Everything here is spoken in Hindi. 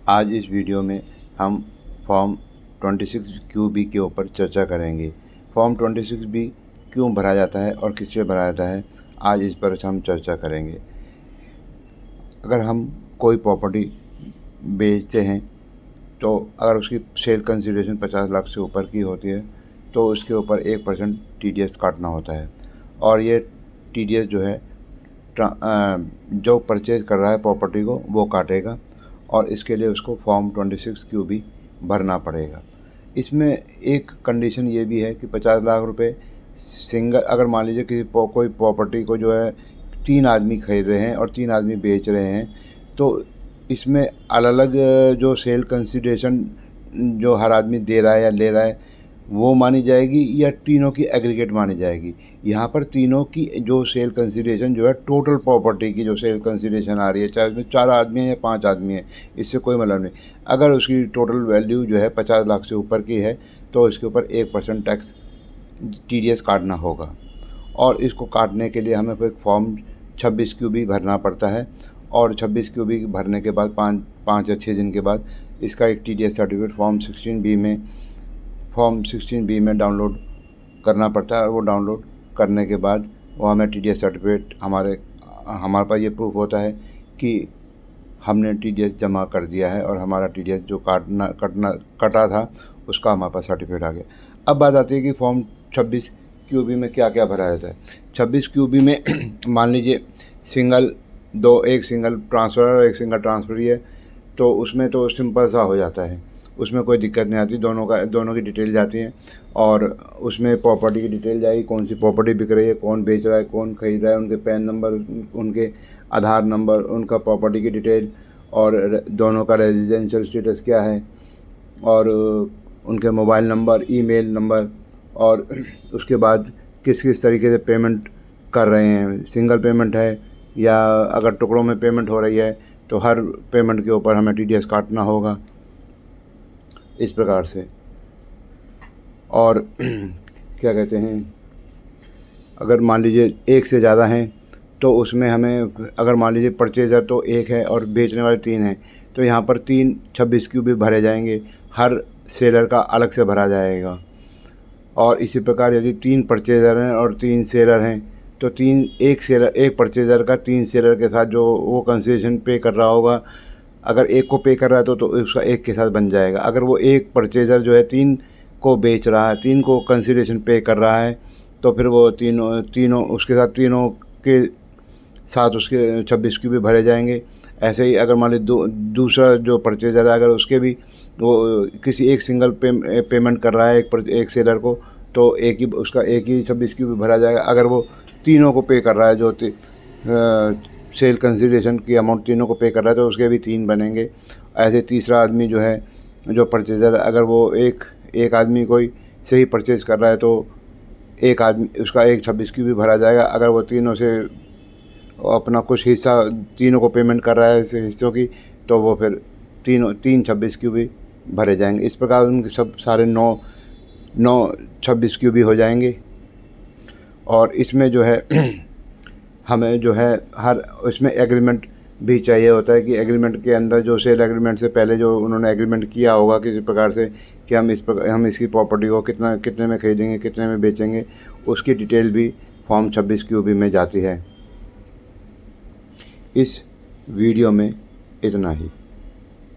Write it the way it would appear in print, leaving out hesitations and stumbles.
आज इस वीडियो में हम फॉर्म 26QB के ऊपर चर्चा करेंगे। फॉर्म 26B क्यों भरा जाता है और किससे भरा जाता है, आज इस पर हम चर्चा करेंगे। अगर हम कोई प्रॉपर्टी बेचते हैं तो अगर उसकी सेल कंसीडरेशन 50 लाख से ऊपर की होती है तो उसके ऊपर 1% TDS काटना होता है। और ये TDS जो है जो परचेज कर रहा है प्रॉपर्टी को वो काटेगा और इसके लिए उसको फॉर्म 26QB भरना पड़ेगा। इसमें एक कंडीशन ये भी है कि 50 लाख रुपए सिंगल, अगर मान लीजिए कोई प्रॉपर्टी को जो है 3 आदमी खरीद रहे हैं और 3 आदमी बेच रहे हैं, तो इसमें अलग अलग जो सेल कंसिडरेशन जो हर आदमी दे रहा है या ले रहा है वो मानी जाएगी या तीनों की एग्रीगेट मानी जाएगी। यहाँ पर तीनों की जो सेल कंसिडरेशन जो है टोटल प्रॉपर्टी की जो सेल कंसिडरेशन आ रही है, चाहे उसमें 4 आदमी हैं या 5 आदमी हैं, इससे कोई मतलब नहीं। अगर उसकी टोटल वैल्यू जो है 50 लाख से ऊपर की है तो इसके ऊपर 1% टैक्स TDS काटना होगा। और इसको काटने के लिए हमें फिर फॉर्म 26QB भरना पड़ता है और 26QB भरने के बाद 5 या 6 दिन के बाद इसका एक TDS सर्टिफिकेट फॉर्म 16B में डाउनलोड करना पड़ता है। और वो डाउनलोड करने के बाद वो हमें TDS सर्टिफिकेट हमारे पास ये प्रूफ होता है कि हमने TDS जमा कर दिया है और हमारा TDS जो कटा था उसका हमारे पास सर्टिफिकेट आ गया। अब बात आती है कि फॉर्म 26QB में क्या क्या भरा जाता है। 26QB में मान लीजिए एक सिंगल ट्रांसफ़र और एक सिंगल ट्रांसफ़र ही है, तो उसमें तो सिंपल सा हो जाता है, उसमें कोई दिक्कत नहीं आती। दोनों की डिटेल जाती हैं और उसमें प्रॉपर्टी की डिटेल जाएगी, कौन सी प्रॉपर्टी बिक रही है, कौन बेच रहा है, कौन खरीद रहा है, उनके पैन नंबर, उनके आधार नंबर, उनका प्रॉपर्टी की डिटेल और दोनों का रेजिडेंशियल स्टेटस क्या है और उनके मोबाइल नंबर, ईमेल नंबर और उसके बाद किस किस तरीके से पेमेंट कर रहे हैं, सिंगल पेमेंट है या अगर टुकड़ों में पेमेंट हो रही है तो हर पेमेंट के ऊपर हमें TDS काटना होगा, इस प्रकार से। और क्या कहते हैं, अगर मान लीजिए एक से ज़्यादा हैं तो उसमें हमें, अगर मान लीजिए परचेज़र तो एक है और बेचने वाले 3 हैं तो यहाँ पर 3 26QB भरे जाएंगे, हर सेलर का अलग से भरा जाएगा। और इसी प्रकार यदि 3 परचेज़र हैं और 3 सेलर हैं तो एक परचेज़र का 3 सेलर के साथ जो वो कंसेशन पे कर रहा होगा, अगर एक को पे कर रहा है तो उसका एक के साथ बन जाएगा। अगर वो एक परचेज़र जो है 3 को बेच रहा है, 3 को कंसिडरेशन पे कर रहा है, तो फिर वो तीनों उसके साथ तीनों के साथ उसके 26QB भरे जाएंगे। ऐसे ही अगर मान लीजिए दूसरा जो परचेज़र है, अगर उसके भी वो किसी एक सिंगल पेमेंट कर रहा है एक सेलर को, तो उसका एक ही 26QB भरा जाएगा। अगर वो तीनों को पे कर रहा है, जो सेल कंसिडरेशन की अमाउंट तीनों को पे कर रहा है, तो उसके भी 3 बनेंगे। ऐसे तीसरा आदमी जो है, जो परचेज़र, अगर वो एक आदमी कोई से ही परचेज़ कर रहा है तो एक आदमी उसका एक 26QB भरा जाएगा। अगर वो तीनों से अपना कुछ हिस्सा तीनों को पेमेंट कर रहा है इस हिस्सों की, तो वो फिर तीन 26QB भरे जाएंगे। इस प्रकार उनके सब सारे 9 26QB हो जाएंगे। और इसमें जो है हमें जो है हर इसमें एग्रीमेंट भी चाहिए होता है कि एग्रीमेंट के अंदर जो सेल एग्रीमेंट से पहले जो उन्होंने एग्रीमेंट किया होगा किसी प्रकार से कि हम इसकी प्रॉपर्टी को कितने में खरीदेंगे, कितने में बेचेंगे, उसकी डिटेल भी फॉर्म 26QB में जाती है। इस वीडियो में इतना ही।